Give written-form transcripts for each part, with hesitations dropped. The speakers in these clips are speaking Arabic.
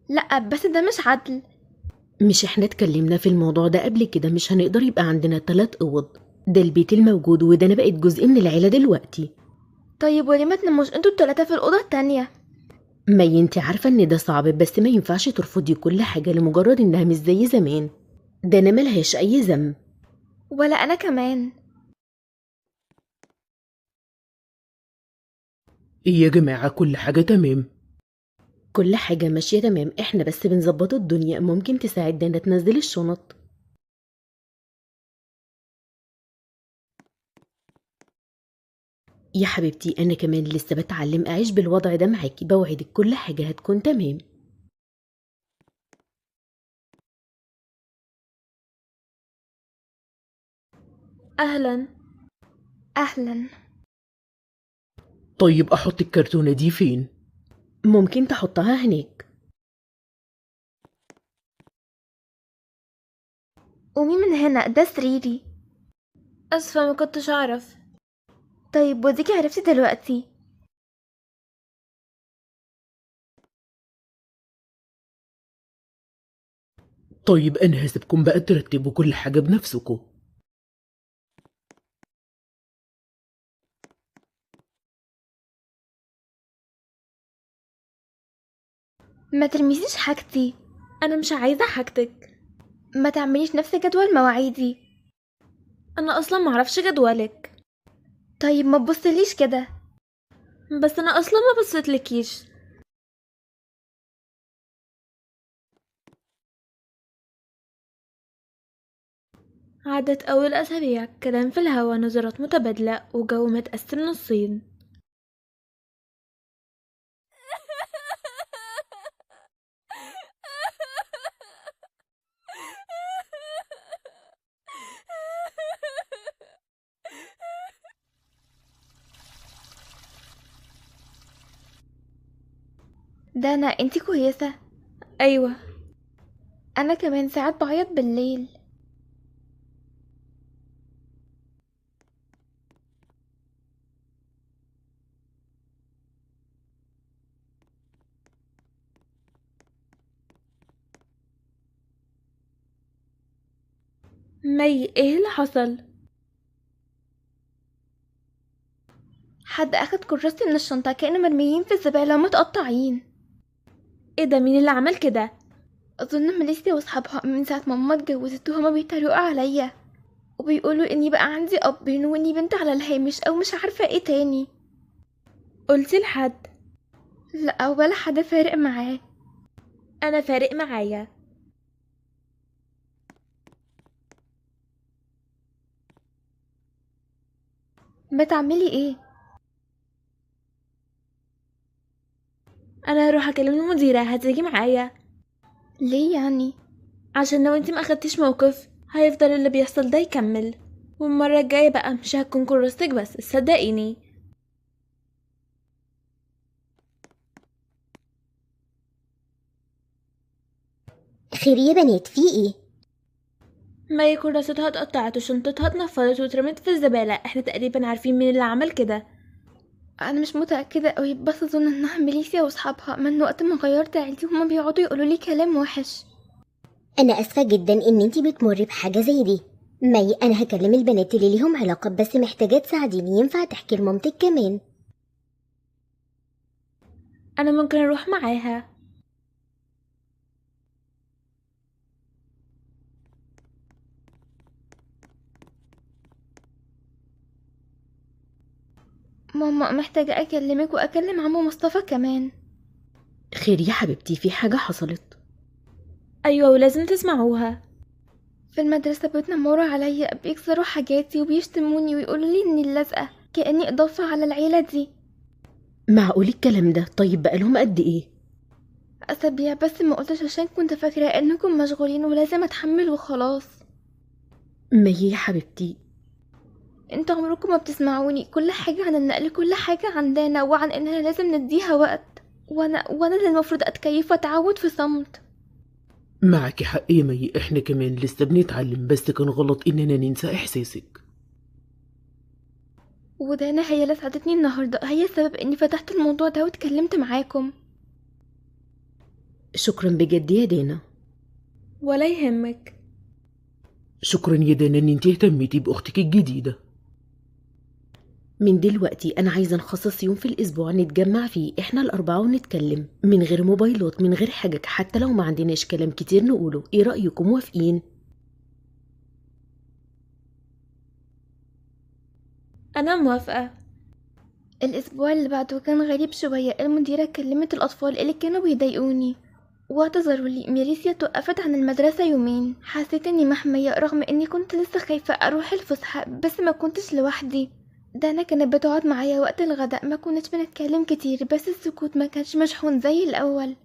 لأ بس ده مش عدل. مش احنا اتكلمنا في الموضوع ده قبل كده؟ مش هنقدر يبقى عندنا 3 اوض. ده البيت الموجود وده انا بقيت جزء من العيلة دلوقتي. طيب وليه ما تناموش انتوا التلاتة في الأوضة التانية؟ مي انت عارفة ان ده صعب، بس ما ينفعش ترفضي كل حاجة لمجرد انها مش زي زمان. ده انا ملهاش اي ذنب. ولا أنا كمان. ايه يا جماعة، كل حاجة تمام؟ كل حاجة ماشية تمام، احنا بس بنظبط الدنيا. ممكن تساعدنا تنزل الشنط؟ يا حبيبتي انا كمان لسه بتعلم اعيش بالوضع ده معاكي، بوعدك كل حاجة هتكون تمام. أهلا. أهلا. طيب احط الكرتونة دي فين؟ ممكن تحطها هناك. قومي من هنا، ده سريري. أسفة، ما كنتش أعرف. طيب وديكي عرفتي دلوقتي. طيب انا هسيبكم بقى ترتبوا كل حاجة بنفسكم. ما ترميسيش حاجتي. انا مش عايزه حاجتك. ما تعمليش نفس جدول مواعيدي. انا اصلا معرفش جدولك. طيب ما تبصليش كده. بس انا اصلا ما بصيتلكيش. عدت اول اسابيع كلام في الهوا، نظرات متبادله، وجو متقسم نصين. دانا انتي كويسة؟ ايوه. أنا كمان ساعات بعيط بالليل. مي، ايه اللي حصل؟ حد أخد كراستي من الشنطة، كأنه مرميين في الزبالة ومتقطعين. ايه ده؟ مين اللي عمل كده؟ أظن ماليسيا وأصحابها من ساعة ما ماما اتجوزت وهما بيتريقوا عليا، وبيقولوا إني بقى عندي أبين وإني بنت على الهامش أو مش عارفة ايه تاني. قلتي لحد؟ لأ، ولا حد فارق معاه. انا فارق معايا. بتعملي ايه؟ انا هروح اكلم المديره، هتيجي معايا؟ ليه يعني؟ عشان لو انتي ما اخدتيش موقف هيفضل اللي بيحصل ده يكمل، والمره الجايه بقى مش هتكون كراستك بس، صدقيني. خير يا بنات، في ايه؟ مي كراستها اتقطعت وشنطتها اتنفضت واترمت في الزباله. احنا تقريبا عارفين مين اللي عمل كده. أنا مش متأكدة أوي، بس أظن إنها ماليسيا وأصحابها. من وقت ما غيرت عيلتي هما بيقعدوا يقولوا لي كلام وحش. انا اسفه جدا ان انتي بتمري بحاجه زي دي. مي، انا هكلم البنات اللي ليهم علاقه، بس محتاجه تساعديني. ينفع تحكي لمامتك كمان؟ انا ممكن اروح معاها. ماما محتاجة أكلمك وأكلم عمو مصطفى كمان. خير يا حبيبتي، في حاجة حصلت؟ ايوه، ولازم تسمعوها. في المدرسة بيتنمروا عليا، بيكسروا حاجاتي وبيشتموني ويقولوا لي إني اللازقة، كأني إضافة على العيلة دي. معقول الكلام ده؟ طيب بقالهم قد ايه؟ أسابيع بس، ما قلتش عشان كنت فاكرة إنكم مشغولين ولازم أتحمل وخلاص. مي يا حبيبتي. انتوا عمركم ما بتسمعوني. كل حاجة عن النقل، كل حاجة عن دانا، وعن إننا لازم نديها وقت، وأنا اللي المفروض أتكيف وأتعود في صمت. معك حق يا مي، احنا كمان لسه بنتعلم، بس كان غلط اننا ننسى احساسك. ودانا هي اللي ساعدتني النهاردة، هي السبب إني فتحت الموضوع ده واتكلمت معاكم. شكرا بجد يا دانا. ولا يهمك. شكرا يا دانا ان انت اهتميتي باختك الجديدة. من دلوقتي أنا عايزة نخصص يوم في الأسبوع نتجمع فيه إحنا الأربعة ونتكلم من غير موبايلات، من غير حاجة، حتى لو ما عندناش كلام كتير نقوله. إيه رأيكم، موافقين؟ أنا موافقة. الأسبوع اللي بعده كان غريب شوية. المديرة كلمت الأطفال اللي كانوا بيضايقوني واعتذروا لي. ميريسيا توقفت عن المدرسة يومين. حسيت اني محمية رغم اني كنت لسه خايفة اروح الفسحة، بس ما كنتش لوحدي. دانا كانت بتقعد معايا وقت الغداء. ما كناش بنتكلم كتير، بس السكوت ما كانش مشحون زي الأول.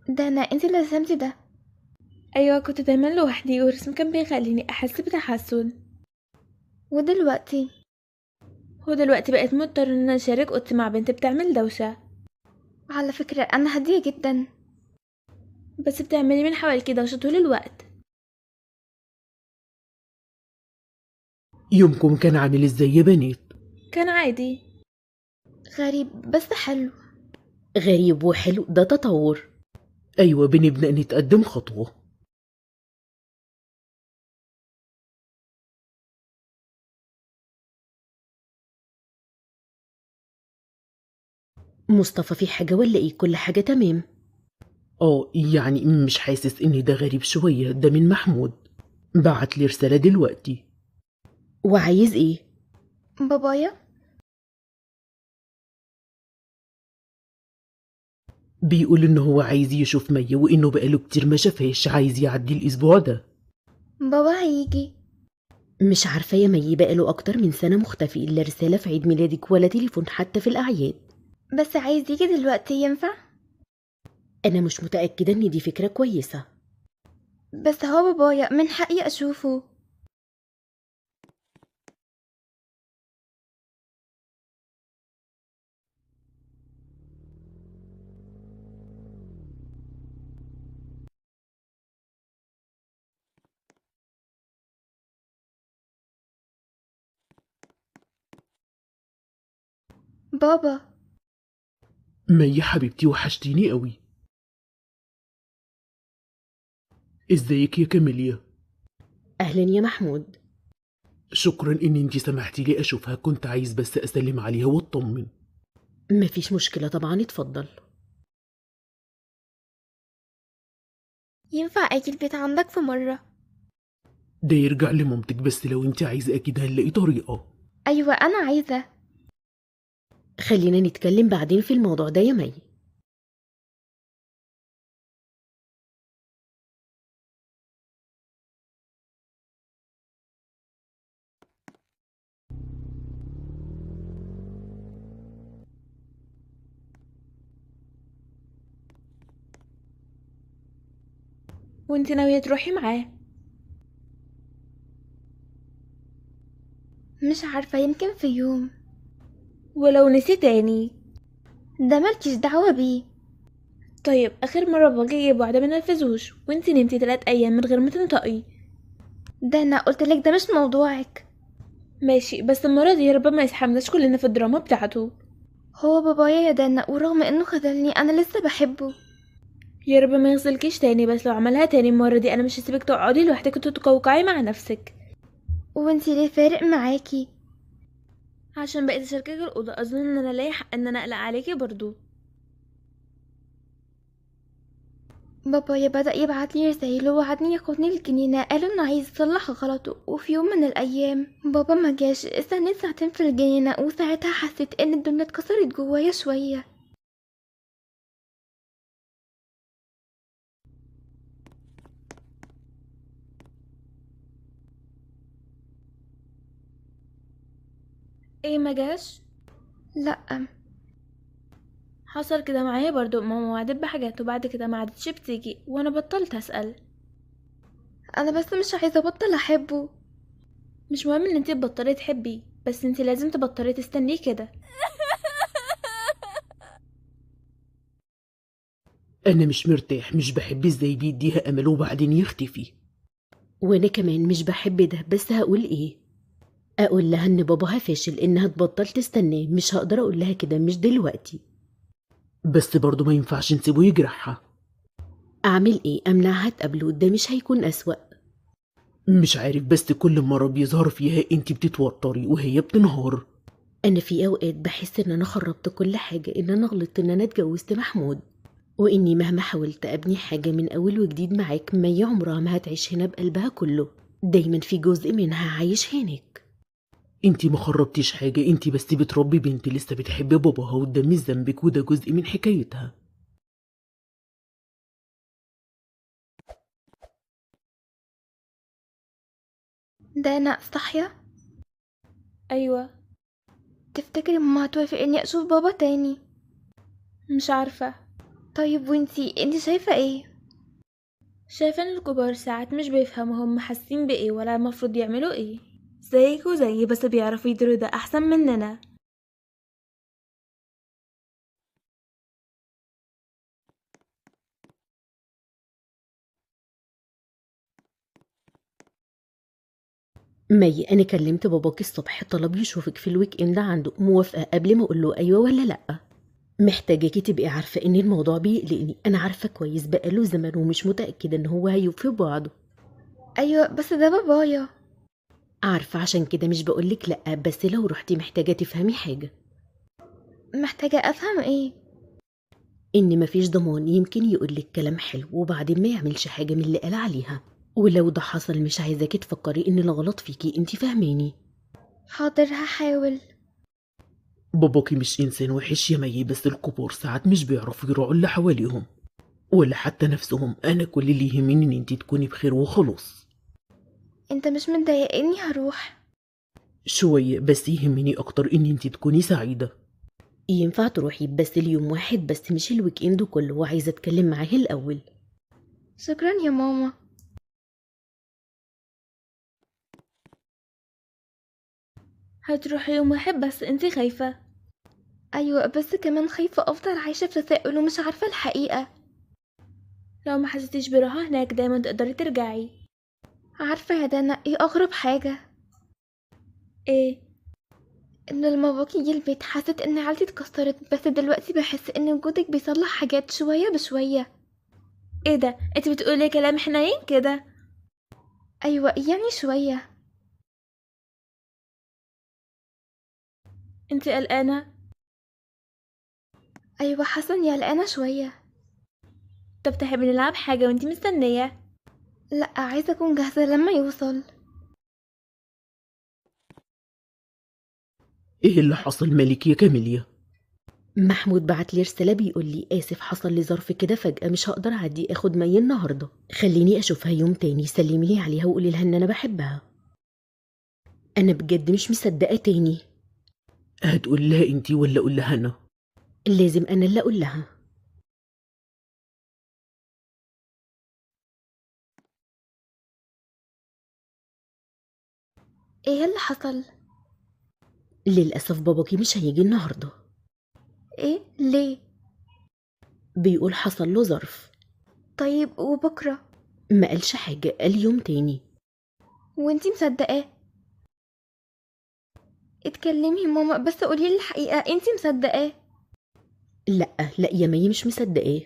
دانا، انت اللي رسمتي ده؟ أيوة، كنت دايما لوحدي والرسم كان بيخليني أحس بتحسن. ودلوقتي؟ ودلوقتي بقيت مضطر إن أنا أشارك أوضتي مع بنت بتعمل دوشة. على فكرة انا هادية جدا. بس بتعملي من حواليكي دوشة طول الوقت. يومكم كان عامل ازاي يا بنات؟ كان عادي. غريب بس حلو. غريب وحلو، ده تطور. ايوه، بنبدأ نتقدم خطوة. مصطفى في حاجة ولا إيه؟ كل حاجة تمام؟ يعني مش حاسس ان ده غريب شوية. ده من محمود، بعت لي رسالة دلوقتي. وعايز إيه؟ بابايا؟ بيقول ان هو عايز يشوف مي وانه بقاله كتير ما شافهاش، عايز يعدي الاسبوع ده. بابا هيجي. مش عارفة يا مي، بقاله أكتر من سنة مختفي، لا رسالة في عيد ميلادك ولا تليفون حتى في الأعياد. بس عايز يجي دلوقتي، ينفع؟ أنا مش متأكدة إن دي فكرة كويسة. بس هو بابايا، من حقي اشوفه. بابا. مي حبيبتي، وحشتيني قوي. ازيك يا كاميليا؟ أهلا يا محمود. شكرا ان انتي سمحتي لي اشوفها، كنت عايز بس اسلم عليها واطمن. مفيش مشكلة طبعا، اتفضل. ينفع اجي البيت عندك في مرة؟ ده يرجع لمامتك، بس لو انتي عايزة اكيد هنلاقي طريقة. ايوه انا عايزة. خلينا نتكلم بعدين في الموضوع ده يا مي. وانت ناوية تروحي معاه؟ مش عارفة، يمكن في يوم. ولو نسي تاني؟ ده مالكيش دعوة بيه. طيب، آخر مرة بابا يجيب وعد منفذوش وانت نمتي 3 أيام من غير ما تنطقي. ده انا قلتلك ده مش موضوعك. ماشي، بس المرة دي ربما يسحبناش كلنا في الدراما بتاعته. هو بابايا يا دانا، ورغم انه خذلني انا لسه بحبه. يا رب ما يغزلكيش تاني، بس لو عملها تاني المرة دي أنا مش هسيبك تقعدي لوحدك وتتقوقعي مع نفسك. وانتي ليه فارق معاكي؟ عشان بقيت أشاركك الأوضة، أظن إن أنا ليا حق إن أنا أقلق عليكي برضو. بابايا بدأ يبعتلي رسايل ووعدني ياخدني الجنينة. قال انه عايز يصلح غلطه. وفي يوم من الايام بابا ما جاش. استنيت ساعتين في الجنينة، وساعتها حسيت ان الدنيا اتكسرت جوايا شوية. ايه، ما جاش؟ لا. حصل كده معايا برضو. ماما وعدت بحاجات وبعد كده ما عادتش بتيجي وانا بطلت اسأل. انا بس مش عايزة ابطل احبه. مش مهم ان انتي تبطلي تحبي، بس انتي لازم تبطلي تستنيه كده. انا مش مرتاح، مش بحب ازاي بيديها امل وبعدين يختفي. وأنا كمان مش بحب ده، بس هقول إيه؟ اقول لها ان باباها فاشل، انها تبطل تستناه. مش هقدر اقول لها كده، مش دلوقتي. بس برضه ما ينفعش نسيبه يجرحها. اعمل ايه؟ امنعها تقابله؟ ده مش هيكون اسوأ؟ مش عارف، بس كل مرة بيظهر فيها انتي بتتوتري وهي بتنهار. انا في اوقات بحس ان انا خربت كل حاجة، ان انا غلطت ان انا اتجوزت محمود، واني مهما حاولت ابني حاجة من اول وجديد معاك، مي عمرها ما هتعيش هنا بقلبها كله. دايما في جزء منها عايش هناك. انتي ما خربتيش حاجة، انتي بس بتربي بنت لسه بتحب باباها، وده مش ذنبك، وده جزء من حكايتها. دانا صاحية؟ ايوه. تفتكري ماما هتوافق اني اشوف بابا تاني؟ مش عارفة. طيب انتي شايفة ايه؟ شايفة ان الكبار ساعات مش بيفهموا هم حاسين بايه ولا المفروض يعملوا ايه. زيك وزيي، بس بيعرفوا يديروا ده احسن مننا. مي، انا كلمت باباك الصبح، طلب يشوفك في الويك اند عنده. موافقة قبل ما اقول له ايوه ولا لا؟ محتاجاكي تبقي عارفة ان الموضوع بيقلقني. انا عارفة كويس بقاله زمن، ومش متأكدة ان هو هيوفي بعضه. ايوه بس ده بابايا. عارفة، عشان كده مش بقولك لأ، بس لو رحتي محتاجة تفهمي حاجة. محتاجة افهم ايه؟ إن مفيش ضمان. يمكن يقولك كلام حلو وبعدين ما يعملش حاجة من اللي قال عليها. ولو ده حصل مش عايزاكي تفكري إن الغلط فيكي، انتي فاهماني. حاضر هحاول. باباكي مش انسان وحش يا مي، بس الكبار ساعات مش بيعرفوا يراعوا اللي حواليهم ولا حتى نفسهم. انا كل اللي يهمني ان انتي تكوني بخير وخلاص. انت مش متضايق اني هروح؟ شوية، بس يهمني اكتر ان انتي تكوني سعيدة. ينفع تروحي بس اليوم واحد بس، مش الويك اند كله، وعايزة اتكلم معاه الأول. شكرا يا ماما. هتروحي يوم واحد بس؟ انتي خايفة؟ ايوه بس كمان خايفة افضل عايشة في تساؤل ومش عارفة الحقيقة. لو ما حسيتيش براحة هناك دايما تقدري ترجعي. عارفة يا دانا ايه اغرب حاجة؟ ايه؟ ان لما باباكي جه البيت حسيت ان عيلتي اتكسرت، بس دلوقتي بحس ان وجودك بيصلح حاجات شوية بشوية. ايه ده؟ انتي بتقولي كلام حنين كده؟ ايوه يعني شوية. انتي قلقانة؟ ايوه حاسة اني قلقانة شوية. طب تحبي نلعب حاجة وانتي مستنية؟ لا عايزة اكون جاهزة لما يوصل. ايه اللي حصل مالك يا كاميليا؟ محمود بعت لي رسالة بيقول لي آسف، حصل لي ظرف كده فجأة، مش هقدر أعدي أخد مي النهاردة. خليني أشوفها يوم تاني. سلمي لي عليها وقولي لها إن أنا بحبها. أنا بجد مش مصدقة تاني. هتقول لها انتي ولا اقول لها انا؟ لازم أنا اللي أقول لها. ايه اللي حصل؟ للأسف باباكي مش هيجي النهاردة. ايه ليه؟ بيقول حصل له ظرف. طيب وبكرة؟ ما قالش حاجة، قال يوم تاني. وانتي مصدقاه؟ اتكلمي ماما بس قوليلي الحقيقة، انتي مصدقاه؟ لأ لأ يا مي، مش مصدقاه.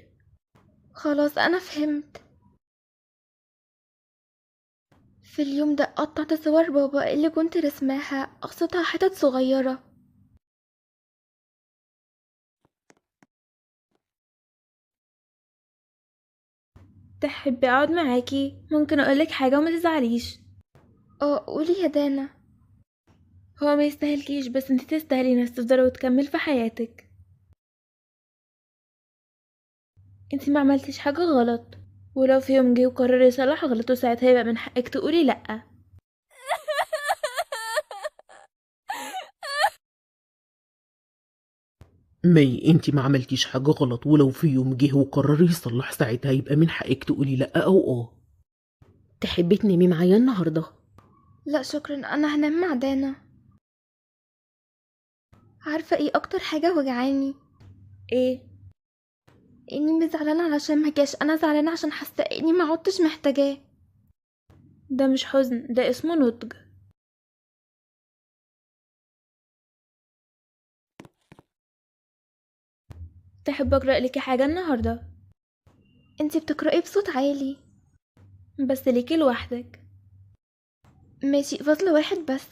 خلاص انا فهمت. في اليوم ده قطعت صور بابا اللي كنت رسماها، قصتها حتت صغيرة. تحبي اقعد معاكي؟ ممكن اقولك حاجة وما تزعليش. اه قولي يا دانا. هو ما يستاهلكيش، بس انتي تستاهلي ناس تفضل وتكمل في حياتك. انتي ما عملتيش حاجة غلط، ولو في يوم جه وقرر يصلح غلطه ساعتها يبقى من حقك تقولي لأ. مي، انتي ما عملتيش حاجة غلط، ولو في يوم جه وقرر يصلح ساعتها يبقى من حقك تقولي لأ أو تحبي تنامي معايا النهاردة؟ لا شكرا، انا هنام مع دانا. عارفة ايه اكتر حاجة وجعاني؟ ايه؟ اني مش زعلانة علشان مجاش، انا زعلانة عشان حاسة اني ما عدتش محتاجاه. ده مش حزن، ده اسمه نضج. تحب اقرأ لك حاجة النهاردة؟ انتي بتقرأي بصوت عالي. بس ليكي لوحدك. ماشي، فصل واحد بس.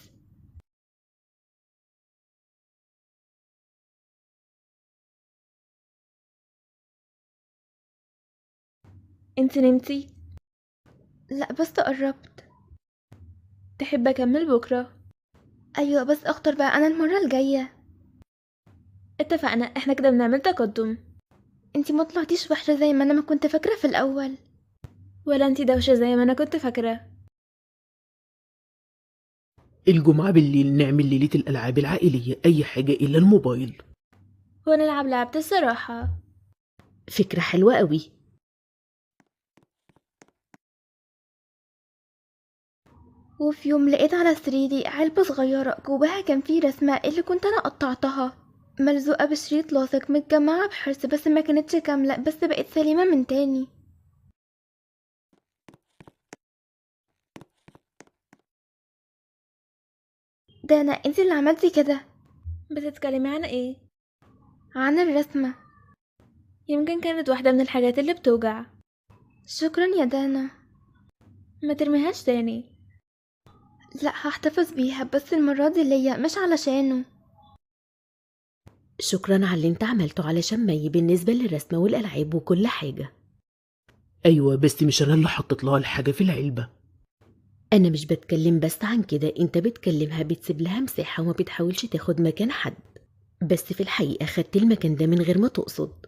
انت نمتي؟ لا بس قربت. تحب اكمل بكرة؟ ايوه بس اختار بقى انا المرة الجاية. اتفقنا، احنا كده بنعمل تقدم. انتي ما طلعتيش وحشة زي ما انا ما كنت فاكرة في الاول. ولا انت دوشة زي ما انا كنت فاكرة. الجمعة بالليل نعمل ليلة الألعاب العائلية، أي حاجة إلا الموبايل. ونلعب لعبة الصراحة. فكرة حلوة قوي. وفي يوم لقيت على سريري علبة صغيرة جواها كان فيه رسمة اللي كنت انا قطعتها، ملزوقة بشريط لاصق متجمعة بحرص، بس ما كانتش كاملة، بس بقت سليمة من تاني. دانا انتي اللي عملتي كده. بتتكلمي عن ايه؟ عن الرسمة. يمكن كانت واحدة من الحاجات اللي بتوجع. شكرا يا دانا. ما ترميهاش تاني. لا هحتفظ بيها، بس المرة دي ليا مش علشانه. شكرا على اللي انت عملته علشان مي بالنسبة للرسمة والألعاب وكل حاجة. أيوة بس مش أنا اللي حطيت لها الحاجة في العلبة. أنا مش بتكلم بس عن كده، انت بتكلمها بتسيب لها مساحة وما بتحاولش تاخد مكان حد، بس في الحقيقة خدت المكان ده من غير ما تقصد.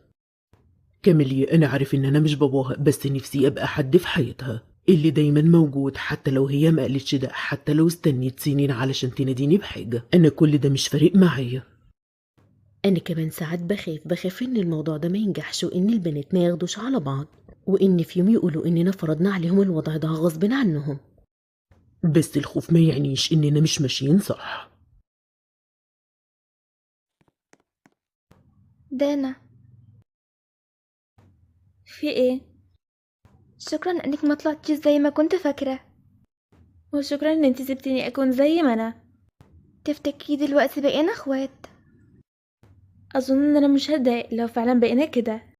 كاميليا أنا عارف إن أنا مش باباها، بس نفسي أبقى حد في حياتها اللي دايما موجود، حتى لو هي ما قالتش ده، حتى لو استنيت سنين علشان تناديني بحاجة، أنا كل ده مش فارق معايا. أنا كمان ساعات بخاف إن الموضوع ده ما ينجحش، وإن البنات ما ياخدوش على بعض، وإن في يوم يقولوا إننا فرضنا عليهم الوضع ده غصب عنهم. بس الخوف ما يعنيش إننا مش ماشيين صح. دانا في ايه؟ شكرا انك ما طلعتيش زي ما كنت فاكرة. وشكرا ان انت سبتيني اكون زي ما انا. تفتكري دلوقتي بقينا اخوات؟ اظن ان انا مش هتضايق لو فعلا بقينا كده.